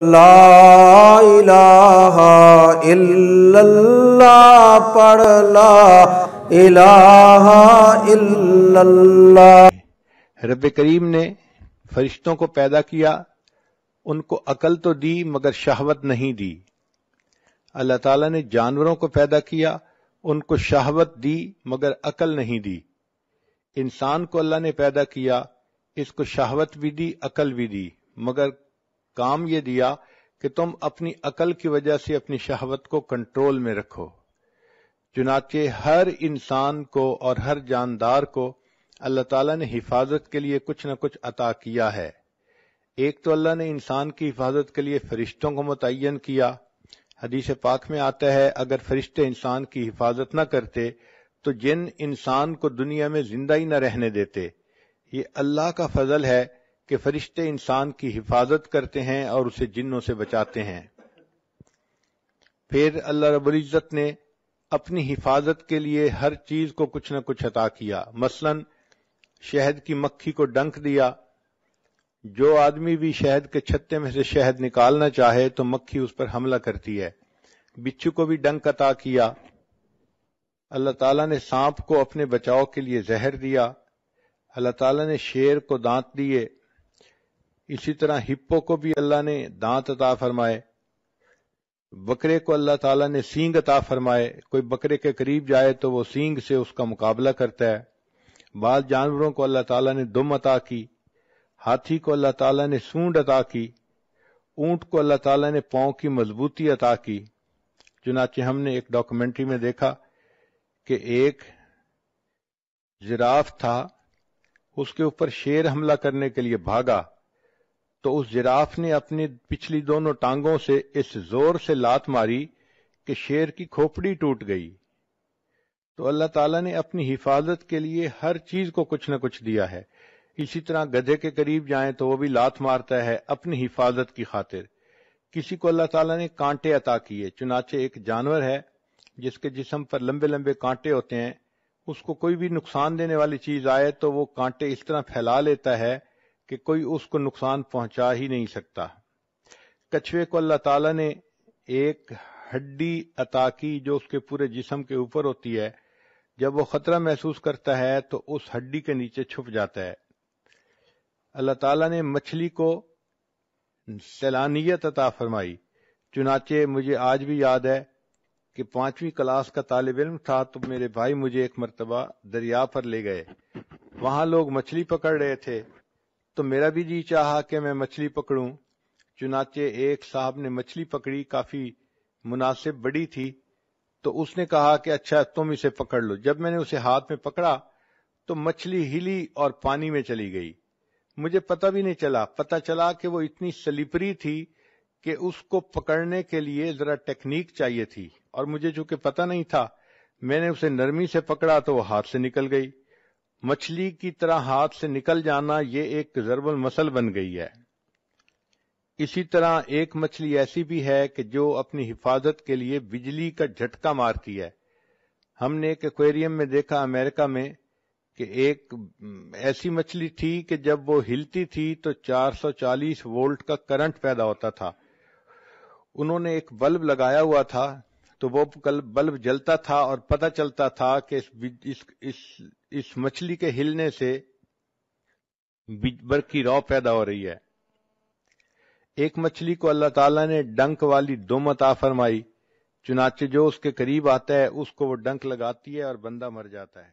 لا الہ الا اللہ پڑھ لا الہ الا اللہ۔ رب کریم نے فرشتوں کو پیدا کیا، ان کو عقل تو دی مگر شہوت نہیں دی۔ اللہ تعالیٰ نے جانوروں کو پیدا کیا، ان کو شہوت دی مگر عقل نہیں دی۔ انسان کو اللہ نے پیدا کیا، اس کو شہوت بھی دی، عقل بھی دی، مگر کام یہ دیا کہ تم اپنی عقل کی وجہ سے اپنی شہوت کو کنٹرول میں رکھو۔ چنانچہ ہر انسان کو اور ہر جاندار کو اللہ تعالیٰ نے حفاظت کے لیے کچھ نہ کچھ عطا کیا ہے۔ ایک تو اللہ نے انسان کی حفاظت کے لیے فرشتوں کو متعین کیا۔ حدیث پاک میں آتا ہے اگر فرشتے انسان کی حفاظت نہ کرتے تو جن انسان کو دنیا میں زندہ ہی نہ رہنے دیتے۔ یہ اللہ کا فضل ہے کہ فرشتے انسان کی حفاظت کرتے ہیں اور اسے جنوں سے بچاتے ہیں۔ پھر اللہ رب العزت نے اپنی حفاظت کے لیے ہر چیز کو کچھ نہ کچھ عطا کیا۔ مثلا شہد کی مکھی کو ڈنک دیا، جو آدمی بھی شہد کے چھتے میں سے شہد نکالنا چاہے تو مکھی اس پر حملہ کرتی ہے۔ بچھو کو بھی ڈنک عطا کیا۔ اللہ تعالیٰ نے سانپ کو اپنے بچاؤ کے لیے زہر دیا۔ اللہ تعالیٰ نے شیر کو دانت دیے، اسی طرح ہپو کو بھی اللہ نے دانت عطا فرمائے۔ بکرے کو اللہ تعالیٰ نے سینگ عطا فرمائے، کوئی بکرے کے قریب جائے تو وہ سینگ سے اس کا مقابلہ کرتا ہے۔ بعض جانوروں کو اللہ تعالیٰ نے دم عطا کی، ہاتھی کو اللہ تعالیٰ نے سونڈ عطا کی، اونٹ کو اللہ تعالیٰ نے پاؤں کی مضبوطی عطا کی۔ چنانچہ ہم نے ایک ڈاکومنٹری میں دیکھا کہ ایک جراف تھا، اس کے اوپر شیر حملہ کرنے کے لیے بھاگا تو اس جراف نے اپنی پچھلی دونوں ٹانگوں سے اس زور سے لات ماری کہ شیر کی کھوپڑی ٹوٹ گئی۔ تو اللہ تعالیٰ نے اپنی حفاظت کے لیے ہر چیز کو کچھ نہ کچھ دیا ہے۔ اسی طرح گدھے کے قریب جائیں تو وہ بھی لات مارتا ہے اپنی حفاظت کی خاطر۔ کسی کو اللہ تعالیٰ نے کانٹے عطا کیے، چنانچہ ایک جانور ہے جس کے جسم پر لمبے لمبے کانٹے ہوتے ہیں، اس کو کوئی بھی نقصان دینے والی چیز آئے تو وہ کانٹے اس طرح پھیلا لیتا ہے کہ کوئی اس کو نقصان پہنچا ہی نہیں سکتا۔ کچھوے کو اللہ تعالیٰ نے ایک ہڈی عطا کی جو اس کے پورے جسم کے اوپر ہوتی ہے، جب وہ خطرہ محسوس کرتا ہے تو اس ہڈی کے نیچے چھپ جاتا ہے۔ اللہ تعالیٰ نے مچھلی کو سیلانیت عطا فرمائی، چنانچہ مجھے آج بھی یاد ہے کہ 5ویں کلاس کا طالب علم تھا تو میرے بھائی مجھے ایک مرتبہ دریا پر لے گئے، وہاں لوگ مچھلی پکڑ رہے تھے تو میرا بھی جی چاہا کہ میں مچھلی پکڑوں۔ چنانچہ ایک صاحب نے مچھلی پکڑی، کافی مناسب بڑی تھی، تو اس نے کہا کہ اچھا تم اسے پکڑ لو۔ جب میں نے اسے ہاتھ میں پکڑا تو مچھلی ہلی اور پانی میں چلی گئی۔ مجھے پتہ بھی نہیں چلا، پتہ چلا کہ وہ اتنی سلپری تھی کہ اس کو پکڑنے کے لیے ذرا ٹیکنیک چاہیے تھی، اور مجھے چونکہ پتہ نہیں تھا میں نے اسے نرمی سے پکڑا تو وہ ہاتھ سے نکل گئی۔ مچھلی کی طرح ہاتھ سے نکل جانا یہ ایک ضرب المثل بن گئی ہے۔ اسی طرح ایک مچھلی ایسی بھی ہے کہ جو اپنی حفاظت کے لیے بجلی کا جھٹکا مارتی ہے۔ ہم نے ایک ایکویریم میں دیکھا امریکہ میں کہ ایک ایسی مچھلی تھی کہ جب وہ ہلتی تھی تو 440 وولٹ کا کرنٹ پیدا ہوتا تھا۔ انہوں نے ایک بلب لگایا ہوا تھا تو وہ بلب جلتا تھا اور پتہ چلتا تھا کہ اس مچھلی کے ہلنے سے برقی رو پیدا ہو رہی ہے۔ ایک مچھلی کو اللہ تعالیٰ نے ڈنک والی دم عطا فرمائی، چنانچہ جو اس کے قریب آتا ہے اس کو وہ ڈنک لگاتی ہے اور بندہ مر جاتا ہے۔